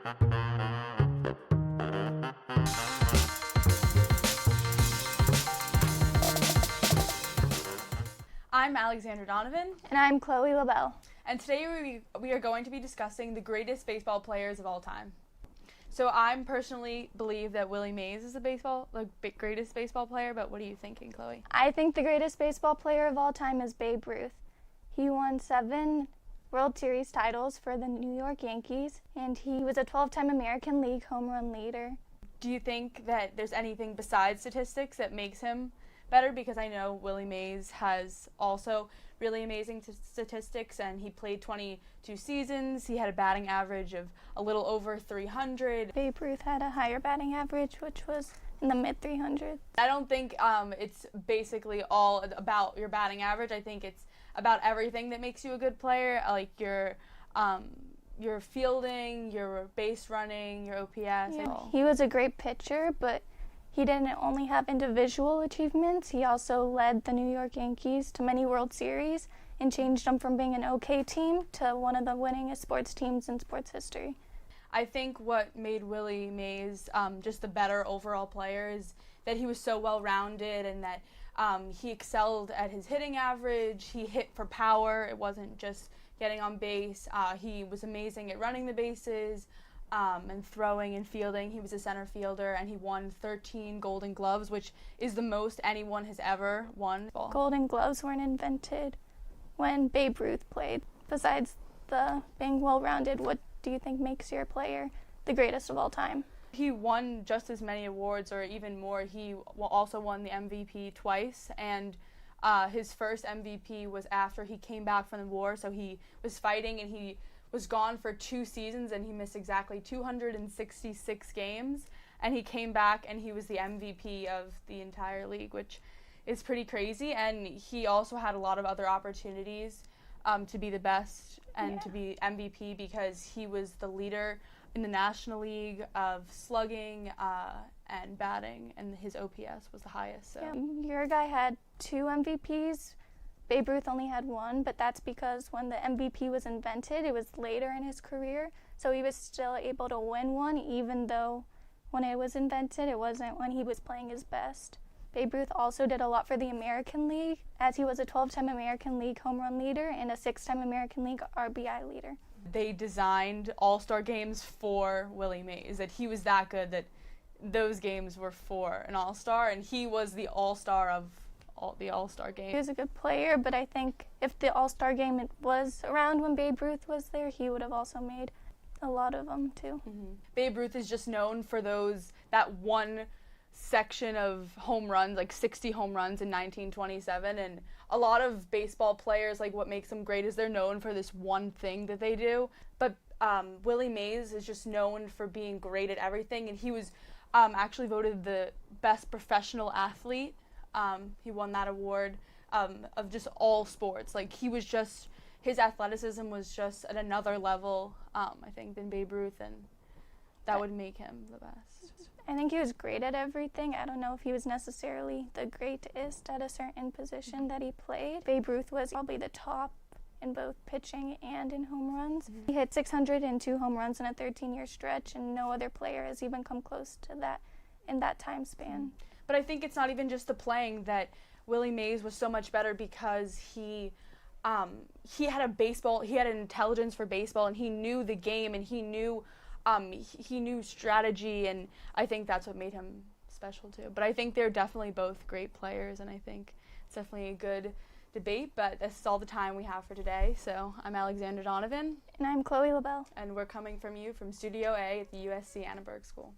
I'm Alexandra Donovan. And I'm Chloe LaBelle. And today we are going to be discussing the greatest baseball players of all time. So I personally believe that Willie Mays is the greatest baseball player, but what are you thinking, Chloe? I think the greatest baseball player of all time is Babe Ruth. He won 7 World Series titles for the New York Yankees, and he was a 12-time American League home run leader. Do you think that there's anything besides statistics that makes him better? Because I know Willie Mays has also really amazing statistics, and he played 22 seasons. He had a batting average of a little over 300. Babe Ruth had a higher batting average, which was in the mid-300s. I don't think it's basically all about your batting average. I think it's about everything that makes you a good player, like your fielding, your base running, your OPS. Yeah. He was a great pitcher, but he didn't only have individual achievements. He also led the New York Yankees to many World Series and changed them from being an okay team to one of the winningest sports teams in sports history. I think what made Willie Mays just the better overall player is that he was so well-rounded, and that he excelled at his hitting average. He hit for power. It wasn't just getting on base. He was amazing at running the bases and throwing and fielding. He was a center fielder, and he won 13 Golden Gloves, which is the most anyone has ever won. Golden Gloves weren't invented when Babe Ruth played. Besides the being well-rounded, what do you think makes your player the greatest of all time? He won just as many awards, or even more. He also won the MVP twice, and his first MVP was after he came back from the war. So he was fighting, and he was gone for 2 seasons, and he missed exactly 266 games, and he came back and he was the MVP of the entire league, which is pretty crazy. And he also had a lot of other opportunities to be the best and to be MVP, because he was the leader in the National League of slugging and batting, and his OPS was the highest. So. Yeah, your guy had 2 MVPs. Babe Ruth only had 1, but that's because when the MVP was invented, it was later in his career, so he was still able to win one, even though when it was invented, it wasn't when he was playing his best. Babe Ruth also did a lot for the American League, as he was a 12-time American League home run leader and a 6-time American League RBI leader. They designed all-star games for Willie Mays, that he was that good that those games were for an all-star, and he was the all-star of the all-star game. He was a good player, but I think if the all-star game was around when Babe Ruth was there, he would have also made a lot of them too. Mm-hmm. Babe Ruth is just known for that one section of home runs, like 60 home runs in 1927, and a lot of baseball players, like, what makes them great is they're known for this one thing that they do. But Willie Mays is just known for being great at everything, and he was actually voted the best professional athlete. He won that award of just all sports. Like, his athleticism was just at another level, I think, than Babe Ruth, and that would make him the best. I think he was great at everything. I don't know if he was necessarily the greatest at a certain position that he played. Babe Ruth was probably the top in both pitching and in home runs. Mm-hmm. He hit 602 home runs in a 13-year stretch, and no other player has even come close to that in that time span. But I think it's not even just the playing that Willie Mays was so much better, because he had an intelligence for baseball, and he knew the game, and he knew strategy, and I think that's what made him special too. But I think they're definitely both great players, and I think it's definitely a good debate, but this is all the time we have for today. So I'm Alexandra Donovan. And I'm Chloe LaBelle. And we're coming from you from Studio A at the USC Annenberg School.